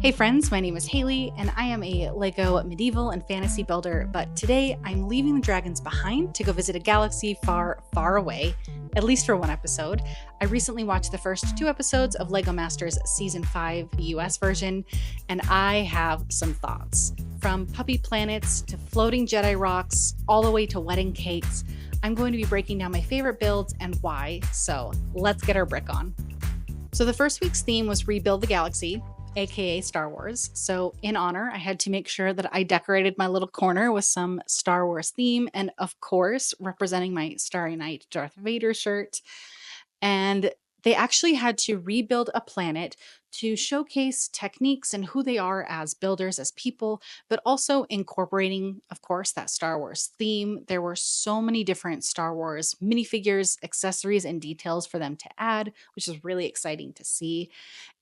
Hey friends, my name is Haley, and I am a LEGO medieval and fantasy builder, but today I'm leaving the dragons behind to go visit a galaxy far, far away, at least for one episode. I recently watched the first two episodes of LEGO Masters Season 5 US version, and I have some thoughts. From puppy planets to floating Jedi rocks, all the way to wedding cakes, I'm going to be breaking down my favorite builds and why, so let's get our brick on. So the first week's theme was Rebuild the Galaxy, aka Star Wars. So in honor, I had to make sure that I decorated my little corner with some Star Wars theme and of course, representing my Starry Night Darth Vader shirt. And they actually had to rebuild a planet to showcase techniques and who they are as builders, as people, but also incorporating, of course, that Star Wars theme. There were so many different Star Wars minifigures, accessories, and details for them to add, which is really exciting to see.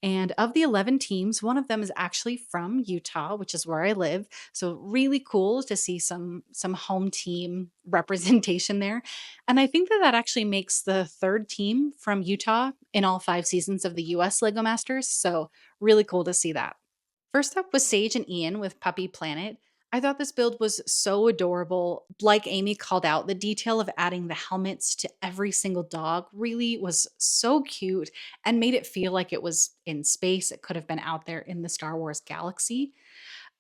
And of the 11 teams, one of them is actually from Utah, which is where I live. So really cool to see some home team representation there. And I think that that actually makes the third team from Utah in all 5 seasons of the US Lego Masters. So really cool to see that. First up was Sage and Ian with Puppy Planet. I thought this build was so adorable. Like Amy called out, the detail of adding the helmets to every single dog really was so cute and made it feel like it was in space. It could have been out there in the Star Wars galaxy.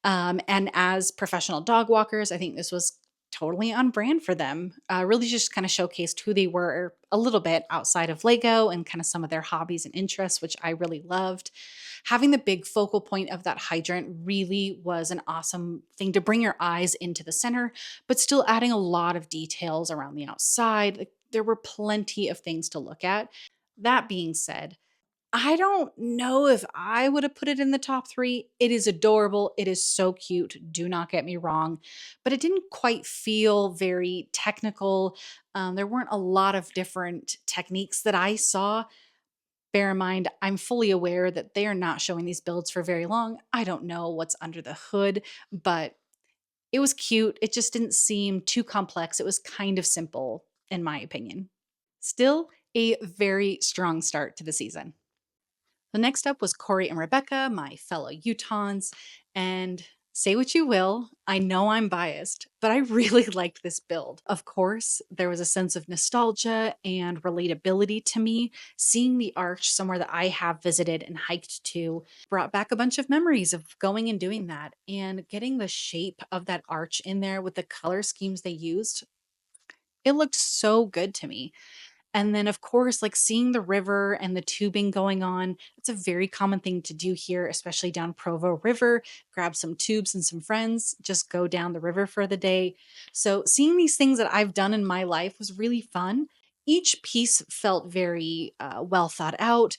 And as professional dog walkers, I think this was totally on brand for them. Really just kind of showcased who they were a little bit outside of Lego and kind of some of their hobbies and interests, which I really loved. Having the big focal point of that hydrant really was an awesome thing to bring your eyes into the center, but still adding a lot of details around the outside. Like, there were plenty of things to look at. That being said, I don't know if I would have put it in the top 3. It is adorable. It is so cute. Do not get me wrong. But it didn't quite feel very technical. There weren't a lot of different techniques that I saw. Bear in mind, I'm fully aware that they are not showing these builds for very long. I don't know what's under the hood, but it was cute. It just didn't seem too complex. It was kind of simple, in my opinion. Still, a very strong start to the season. The next up was Corey and Rebecca, my fellow Utahns. And say what you will, I know I'm biased, but I really liked this build. Of course, there was a sense of nostalgia and relatability to me. Seeing the arch somewhere that I have visited and hiked to brought back a bunch of memories of going and doing that and getting the shape of that arch in there with the color schemes they used. It looked so good to me. And then, of course, like seeing the river and the tubing going on, it's a very common thing to do here, especially down Provo River. Grab some tubes and some friends, just go down the river for the day. So, seeing these things that I've done in my life was really fun. Each piece felt very well thought out,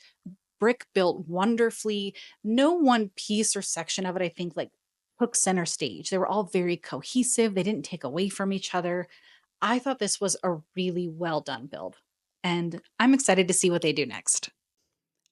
brick built wonderfully. No one piece or section of it, I think, like took center stage. They were all very cohesive, they didn't take away from each other. I thought this was a really well done build, and I'm excited to see what they do next.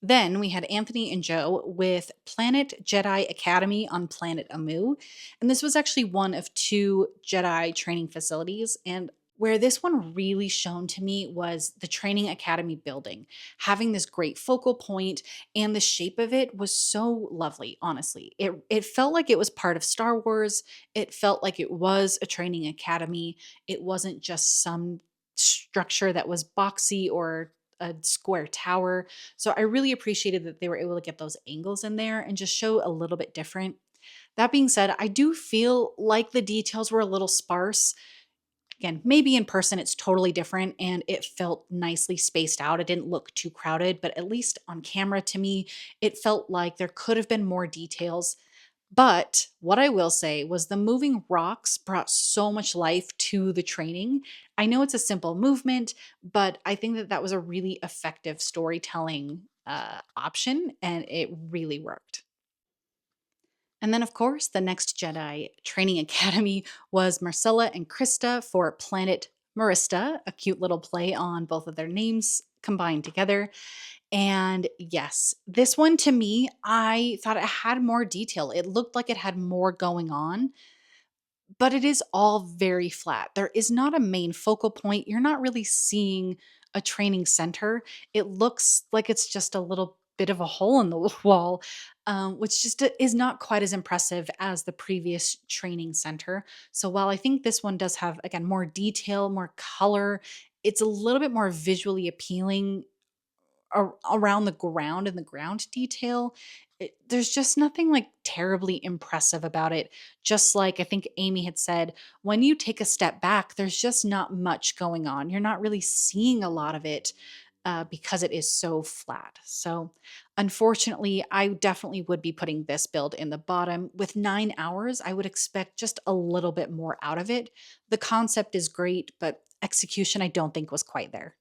Then we had Anthony and Joe with Planet Jedi Academy on Planet Amoo. And this was actually one of 2 Jedi training facilities. And where this one really shone to me was the training academy building. Having this great focal point and the shape of it was so lovely, honestly. It felt like it was part of Star Wars. It felt like it was a training academy. It wasn't just some structure that was boxy or a square tower. So I really appreciated that they were able to get those angles in there and just show a little bit different. That being said, I do feel like the details were a little sparse. Again, maybe in person it's totally different and it felt nicely spaced out. It didn't look too crowded, but at least on camera to me, it felt like there could have been more details. But what I will say was the moving rocks brought so much life to the training. I know it's a simple movement, but I think that that was a really effective storytelling option and it really worked. And then, of course, the next Jedi Training Academy was Marcella and Krista for Planet Marista, a cute little play on both of their names combined together. And yes, this one to me, I thought it had more detail. It looked like it had more going on, but it is all very flat. There is not a main focal point. You're not really seeing a training center. It looks like it's just a little bit of a hole in the wall, which just is not quite as impressive as the previous training center. So while I think this one does have, again, more detail, more color, it's a little bit more visually appealing around the ground and the ground detail. There's just nothing like terribly impressive about it. Just like I think Amy had said, when you take a step back, there's just not much going on. You're not really seeing a lot of it because it is so flat. So, unfortunately, I definitely would be putting this build in the bottom. With 9 hours, I would expect just a little bit more out of it. The concept is great, but execution, I don't think was quite there.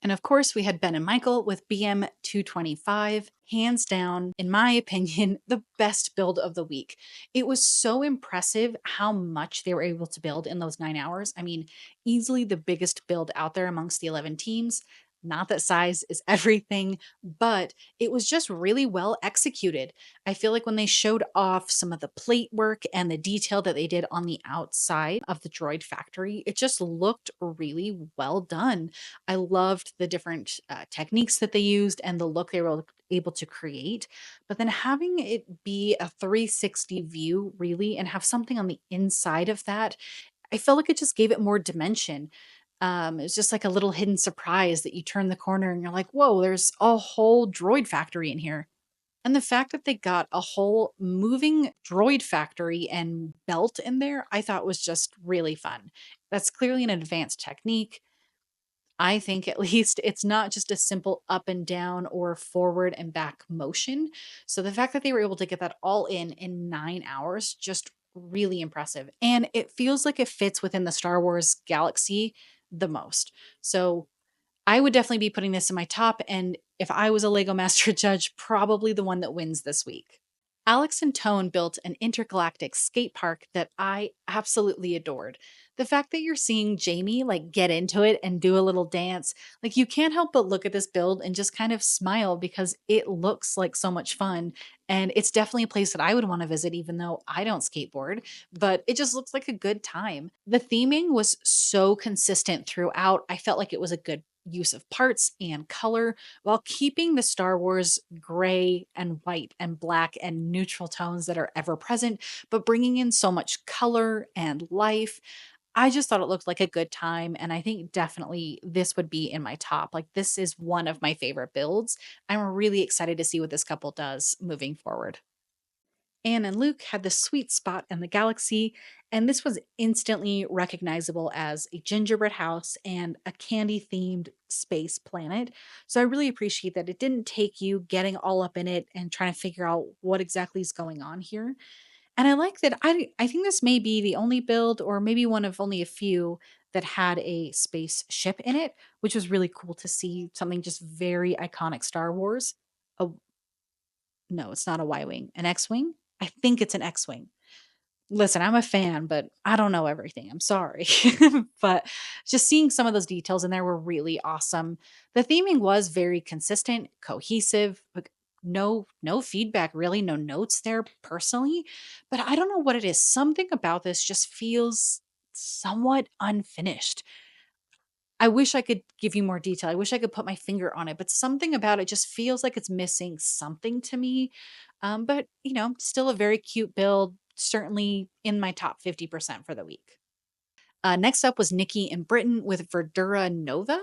And of course, we had Ben and Michael with BM 225, hands down, in my opinion, the best build of the week. It was so impressive how much they were able to build in those 9 hours. I mean, easily the biggest build out there amongst the 11 teams. Not that size is everything, but it was just really well executed. I feel like when they showed off some of the plate work and the detail that they did on the outside of the droid factory, it just looked really well done. I loved the different techniques that they used and the look they were able to create. But then having it be a 360 view, really, and have something on the inside of that, I felt like it just gave it more dimension. It's just like a little hidden surprise that you turn the corner and you're like, whoa, there's a whole droid factory in here. And the fact that they got a whole moving droid factory and belt in there, I thought was just really fun. That's clearly an advanced technique. I think at least it's not just a simple up and down or forward and back motion. So the fact that they were able to get that all in 9 hours, just really impressive. And it feels like it fits within the Star Wars galaxy the most. So I would definitely be putting this in my top. And if I was a Lego Master Judge, probably the one that wins this week. Alex and Tone built an intergalactic skate park that I absolutely adored. The fact that you're seeing Jamie like get into it and do a little dance, like you can't help but look at this build and just kind of smile because it looks like so much fun. And it's definitely a place that I would want to visit, even though I don't skateboard, but it just looks like a good time. The theming was so consistent throughout. I felt like it was a good use of parts and color while keeping the Star Wars gray and white and black and neutral tones that are ever present, but bringing in so much color and life. I just thought it looked like a good time. And I think definitely this would be in my top. Like, this is one of my favorite builds. I'm really excited to see what this couple does moving forward. Anne and Luke had the sweet spot in the galaxy, and this was instantly recognizable as a gingerbread house and a candy themed space planet. So I really appreciate that it didn't take you getting all up in it and trying to figure out what exactly is going on here. And I like that I think this may be the only build or maybe one of only a few that had a space ship in it, which was really cool to see something just very iconic Star Wars. Oh, no, it's not a Y-wing, an X-wing. I think it's an X-wing. Listen, I'm a fan, but I don't know everything. I'm sorry. But just seeing some of those details in there were really awesome. The theming was very consistent, cohesive. Like, no feedback really, no notes there personally, but I don't know what it is. Something about this just feels somewhat unfinished. I wish I could give you more detail. I wish I could put my finger on it, but something about it just feels like it's missing something to me. But, still a very cute build, certainly in my top 50% for the week. Next up was Nikki and Britain with Verdura Nova.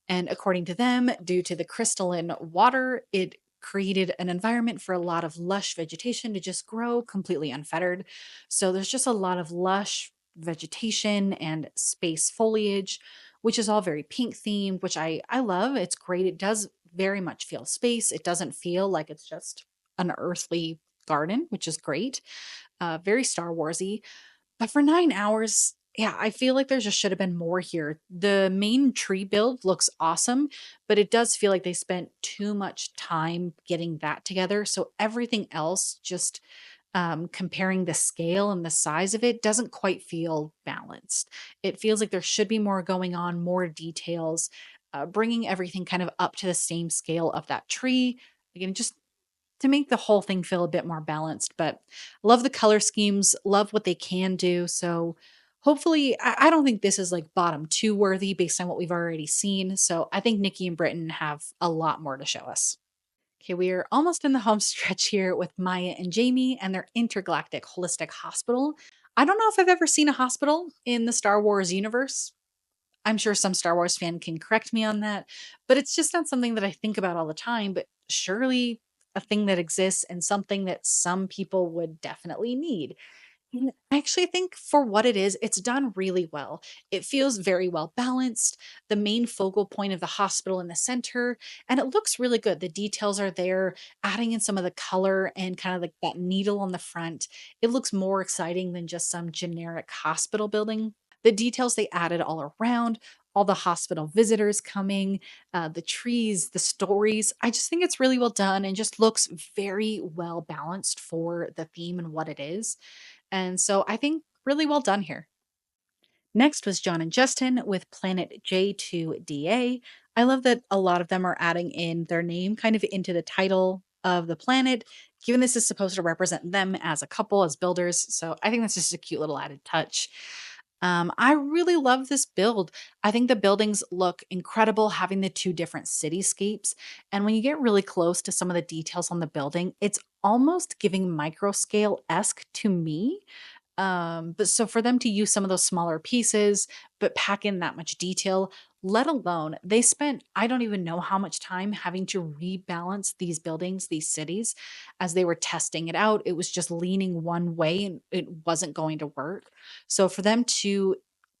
And according to them, due to the crystalline water, it created an environment for a lot of lush vegetation to just grow completely unfettered. So there's just a lot of lush vegetation and space foliage, which is all very pink themed, which I love. It's great. It does very much feel space. It doesn't feel like it's just an earthly garden, which is great. Very Star Warsy. But for 9 hours, yeah, I feel like there just should have been more here. The main tree build looks awesome, but it does feel like they spent too much time getting that together. So everything else, just comparing the scale and the size of it, doesn't quite feel balanced. It feels like there should be more going on, more details, bringing everything kind of up to the same scale of that tree. Again, just to make the whole thing feel a bit more balanced. But love the color schemes, love what they can do. So hopefully, I don't think this is like bottom two worthy based on what we've already seen. So I think Nikki and Britton have a lot more to show us. Okay, we are almost in the home stretch here with Maya and Jamie and their intergalactic holistic hospital. I don't know if I've ever seen a hospital in the Star Wars universe. I'm sure some Star Wars fan can correct me on that, but it's just not something that I think about all the time. But surely a thing that exists and something that some people would definitely need. And I actually think for what it is, it's done really well. It feels very well balanced. The main focal point of the hospital in the center, and it looks really good. The details are there, adding in some of the color and kind of like that needle on the front. It looks more exciting than just some generic hospital building. The details they added all around, all the hospital visitors coming, the trees, the stories. I just think it's really well done and just looks very well balanced for the theme and what it is. And so I think really well done here. Next was John and Justin with Planet J2DA. I love that a lot of them are adding in their name kind of into the title of the planet, given this is supposed to represent them as a couple, as builders. So I think that's just a cute little added touch. I really love this build. I think the buildings look incredible having the two different cityscapes. And when you get really close to some of the details on the building, it's almost giving micro scale esque to me. But so for them to use some of those smaller pieces, but pack in that much detail, let alone they spent, I don't even know how much time having to rebalance these buildings, these cities, as they were testing it out. It was just leaning one way and it wasn't going to work. So for them to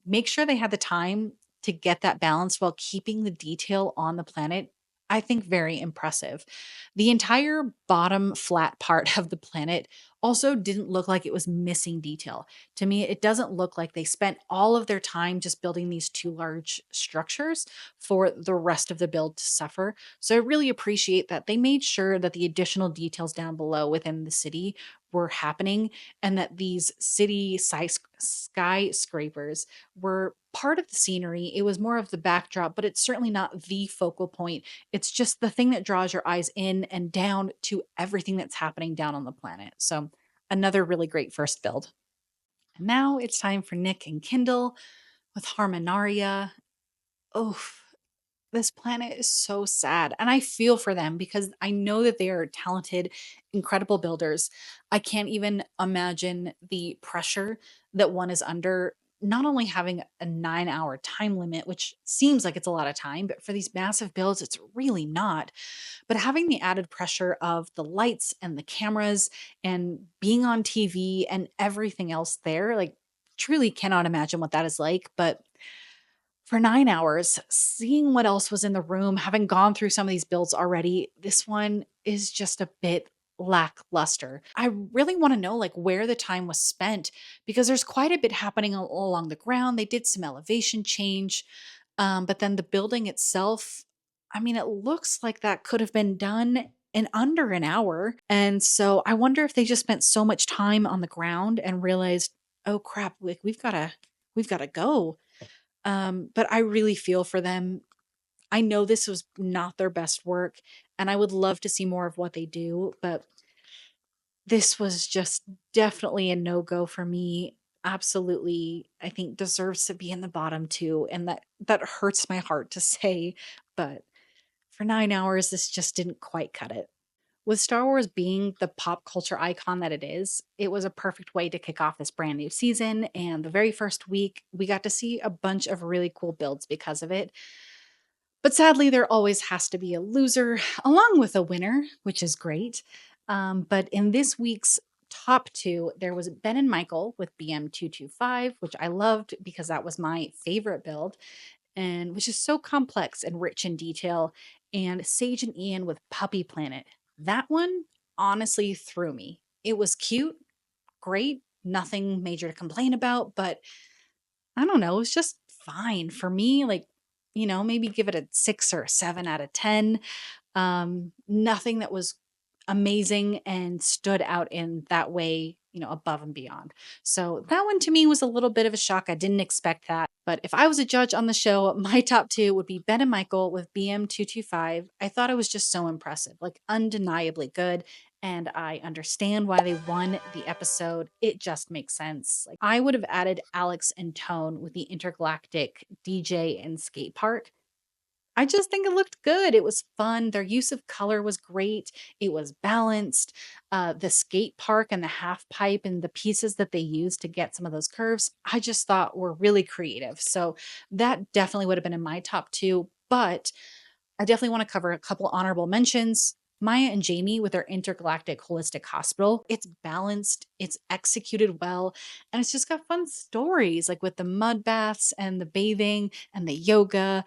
make sure they had the time to get that balance while keeping the detail on the planet, I think very impressive. The entire bottom flat part of the planet also didn't look like it was missing detail. To me, it doesn't look like they spent all of their time just building these two large structures for the rest of the build to suffer. So I really appreciate that they made sure that the additional details down below within the city were happening and that these city skyscrapers were part of the scenery. It was more of the backdrop, but it's certainly not the focal point. It's just the thing that draws your eyes in and down to everything that's happening down on the planet. So another really great first build. And now it's time for Nick and Kindle with Harmonaria. Oh, this planet is so sad. And I feel for them because I know that they are talented, incredible builders. I can't even imagine the pressure that one is under, not only having a 9-hour time limit, which seems like it's a lot of time, but for these massive builds, it's really not. But having the added pressure of the lights and the cameras and being on TV and everything else there, like, truly cannot imagine what that is like. But for 9 hours, seeing what else was in the room, having gone through some of these builds already, this one is just a bit lackluster. I really want to know like where the time was spent because there's quite a bit happening along the ground. They did some elevation change, but then the building itself, I mean, it looks like that could have been done in under an hour. And so I wonder if they just spent so much time on the ground and realized, oh crap, like we've got to go. But I really feel for them. I know this was not their best work, and I would love to see more of what they do, but this was just definitely a no go for me. Absolutely, I think deserves to be in the bottom too, and that hurts my heart to say, but for 9 hours, this just didn't quite cut it. With Star Wars being the pop culture icon that it is, it was a perfect way to kick off this brand new season. And the very first week, we got to see a bunch of really cool builds because of it. But sadly, there always has to be a loser along with a winner, which is great. But in this week's top two, there was Ben and Michael with BM225, which I loved because that was my favorite build and which is so complex and rich in detail, and Sage and Ian with Puppy Planet. That one honestly threw me. It was cute, great, nothing major to complain about, but I don't know, it was just fine for me. Like, maybe give it a 6 or 7 out of 10. Nothing that was amazing and stood out in that way, above and beyond. So that one to me was a little bit of a shock. I didn't expect that. But if I was a judge on the show, my top two would be Ben and Michael with BM225. I thought it was just so impressive, like undeniably good. And I understand why they won the episode. It just makes sense. Like I would have added Alex and Tone with the Intergalactic DJ and Skate Park. I just think it looked good. It was fun. Their use of color was great. It was balanced. The skate park and the half pipe and the pieces that they used to get some of those curves, I just thought were really creative. So that definitely would have been in my top two. But I definitely want to cover a couple honorable mentions. Maya and Jamie with their intergalactic holistic hospital. It's balanced, it's executed well, and it's just got fun stories like with the mud baths and the bathing and the yoga.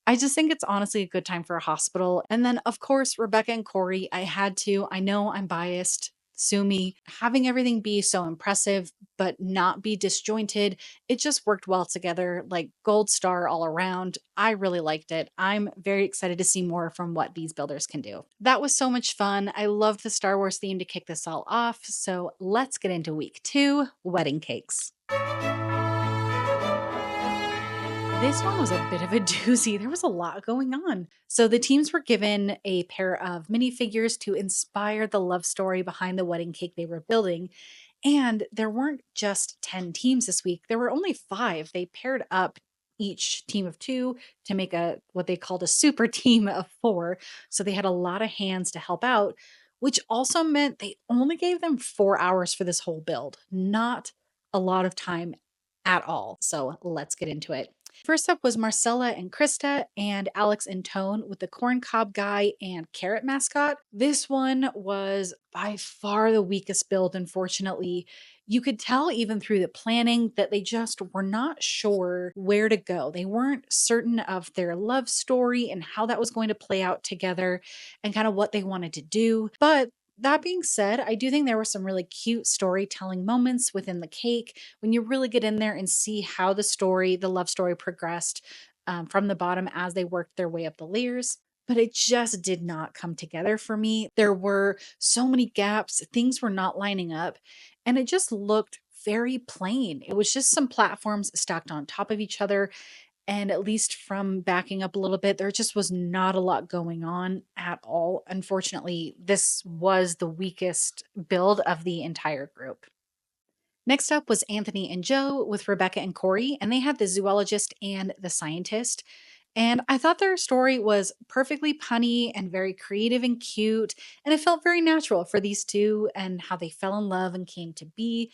I just think it's honestly a good time for a hospital. And then, of course, Rebecca and Corey, I had to. I know I'm biased. Sue me. Having everything be so impressive, but not be disjointed, it just worked well together. Like gold star all around. I really liked it. I'm very excited to see more from what these builders can do. That was so much fun. I loved the Star Wars theme to kick this all off. So let's get into week two, wedding cakes. This one was a bit of a doozy. There was a lot going on. So the teams were given a pair of minifigures to inspire the love story behind the wedding cake they were building. And there weren't just 10 teams this week. There were only 5. They paired up each team of 2 to make a what they called a super team of 4. So they had a lot of hands to help out, which also meant they only gave them 4 hours for this whole build. Not a lot of time at all. So let's get into it. First up was Marcella and Krista, and Alex and Tone with the corn cob guy and carrot mascot. This one was by far the weakest build, unfortunately. You could tell even through the planning that they just were not sure where to go. They weren't certain of their love story and how that was going to play out together and kind of what they wanted to do. But that being said, I do think there were some really cute storytelling moments within the cake when you really get in there and see how the love story progressed from the bottom as they worked their way up the layers. But it just did not come together for me. There were so many gaps, things were not lining up, and it just looked very plain. It was just some platforms stacked on top of each other, and at least from backing up a little bit, there just was not a lot going on at all. Unfortunately, this was the weakest build of the entire group. Next up was Anthony and Joe with Rebecca and Corey, and they had the zoologist and the scientist. And I thought their story was perfectly punny and very creative and cute. And it felt very natural for these two and how they fell in love and came to be.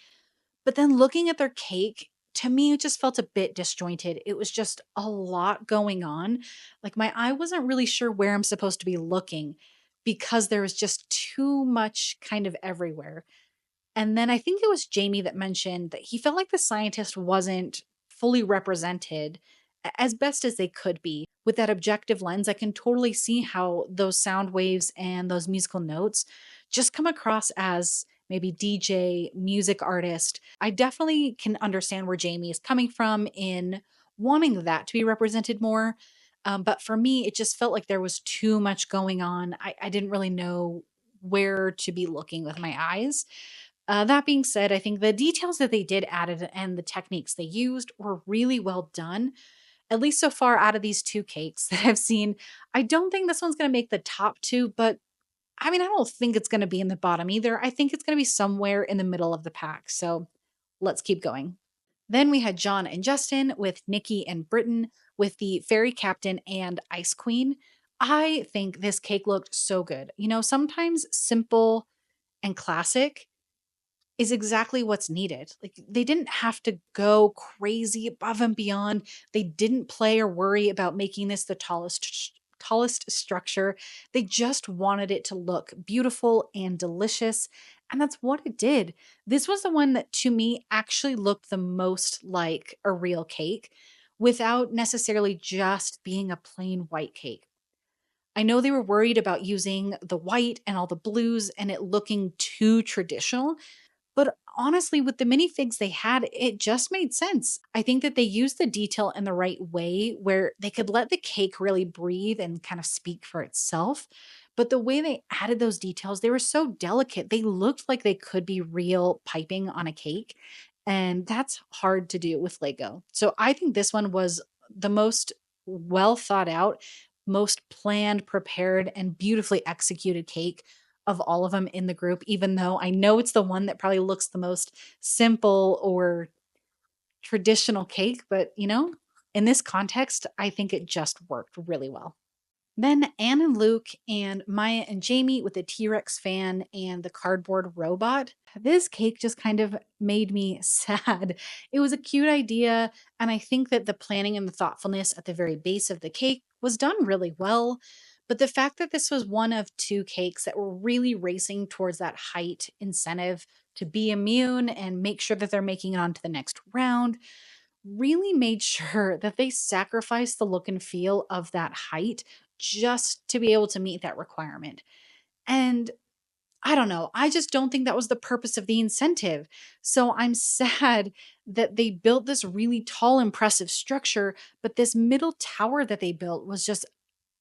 But then looking at their cake, to me, it just felt a bit disjointed. It was just a lot going on. Like my eye wasn't really sure where I'm supposed to be looking because there was just too much kind of everywhere. And then I think it was Jamie that mentioned that he felt like the scientist wasn't fully represented as best as they could be. With that objective lens, I can totally see how those sound waves and those musical notes just come across as maybe DJ, music artist. I definitely can understand where Jamie is coming from in wanting that to be represented more. But for me, it just felt like there was too much going on. I didn't really know where to be looking with my eyes. That being said, I think the details that they did added and the techniques they used were really well done. At least so far out of these 2 cakes that I've seen, I don't think this one's going to make the top 2, but I mean, I don't think it's going to be in the bottom either. I think it's going to be somewhere in the middle of the pack. So let's keep going. Then we had John and Justin with Nikki and Britton with the Ferry Captain and Ice Queen. I think this cake looked so good. You know, sometimes simple and classic is exactly what's needed. Like they didn't have to go crazy above and beyond. They didn't play or worry about making this the tallest structure. They just wanted it to look beautiful and delicious, and that's what it did. This was the one that to me actually looked the most like a real cake without necessarily just being a plain white cake. I know they were worried about using the white and all the blues and it looking too traditional, but honestly, with the minifigs they had, it just made sense. I think that they used the detail in the right way where they could let the cake really breathe and kind of speak for itself. But the way they added those details, they were so delicate. They looked like they could be real piping on a cake. And that's hard to do with Lego. So I think this one was the most well thought out, most planned, prepared, and beautifully executed cake of all of them in the group, even though I know it's the one that probably looks the most simple or traditional cake, but you know, In this context, I think it just worked really well. Then Anne and Luke and Maya and Jamie with the T-Rex fan and the cardboard robot. This cake just kind of made me sad. It was a cute idea, and I think that the planning and the thoughtfulness at the very base of the cake was done really well. But the fact that this was one of two cakes that were really racing towards that height incentive to be immune and make sure that they're making it on to the next round really made sure that they sacrificed the look and feel of that height just to be able to meet that requirement. And I don't know, I just don't think that was the purpose of the incentive. So I'm sad that they built this really tall, impressive structure, but this middle tower that they built was just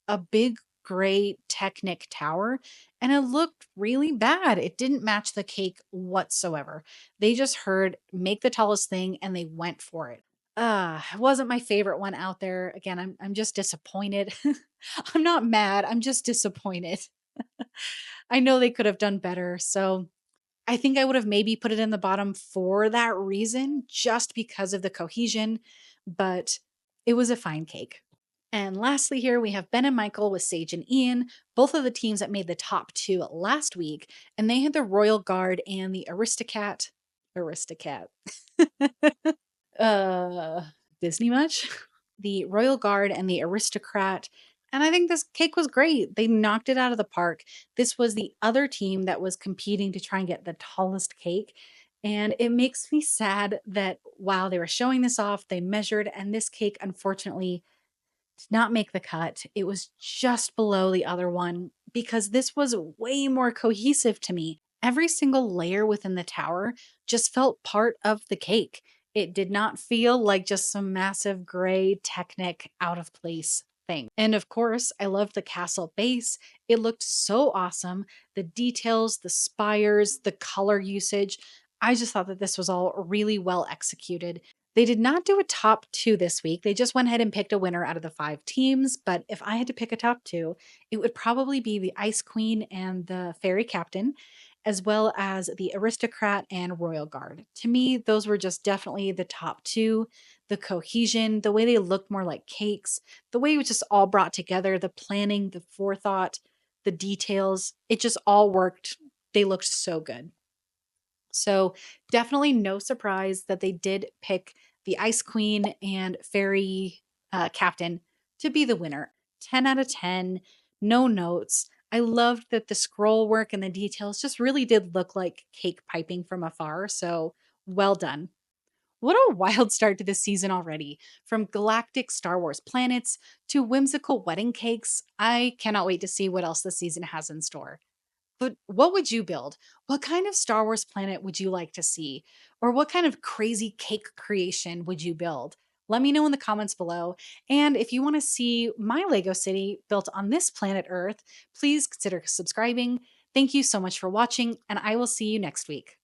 a big gray Technic tower, and it looked really bad. It didn't match the cake whatsoever. They just heard make the tallest thing and they went for it. It wasn't my favorite one out there. Again, I'm just disappointed. I'm not mad. I'm just disappointed. I know they could have done better. So I think I would have maybe put it in the bottom for that reason, just because of the cohesion, but it was a fine cake. And lastly, here we have Ben and Michael with Sage and Ian, both of the teams that made the top two last week, and they had the Royal Guard and the Aristocrat. Aristocrat. uh, Disney much? The Royal Guard and the Aristocrat. And I think this cake was great. They knocked it out of the park. This was the other team that was competing to try and get the tallest cake. And it makes me sad that while they were showing this off, they measured, and this cake, unfortunately, did not make the cut. It was just below the other one because this was way more cohesive to me. Every single layer within the tower just felt part of the cake. It did not feel like just some massive gray Technic out of place thing. And of course, I loved the castle base. It looked so awesome. The details, the spires, the color usage. I just thought that this was all really well executed. They did not do a top two this week. They just went ahead and picked a winner out of the 5 teams. But if I had to pick a top two, it would probably be the Ice Queen and the Ferry Captain, as well as the Aristocrat and Royal Guard. To me, those were just definitely the top two. The cohesion, the way they looked more like cakes, the way it was just all brought together, the planning, the forethought, the details, it just all worked. They looked so good. So definitely no surprise that they did pick the Ice Queen and Fairy Captain to be the winner. 10 out of 10, no notes. I loved that the scroll work and the details just really did look like cake piping from afar. So well done. What a wild start to this season already. From galactic Star Wars planets to whimsical wedding cakes, I cannot wait to see what else the season has in store. But what would you build? What kind of Star Wars planet would you like to see? Or what kind of crazy cake creation would you build? Let me know in the comments below. And if you want to see my Lego city built on this planet Earth, please consider subscribing. Thank you so much for watching, and I will see you next week.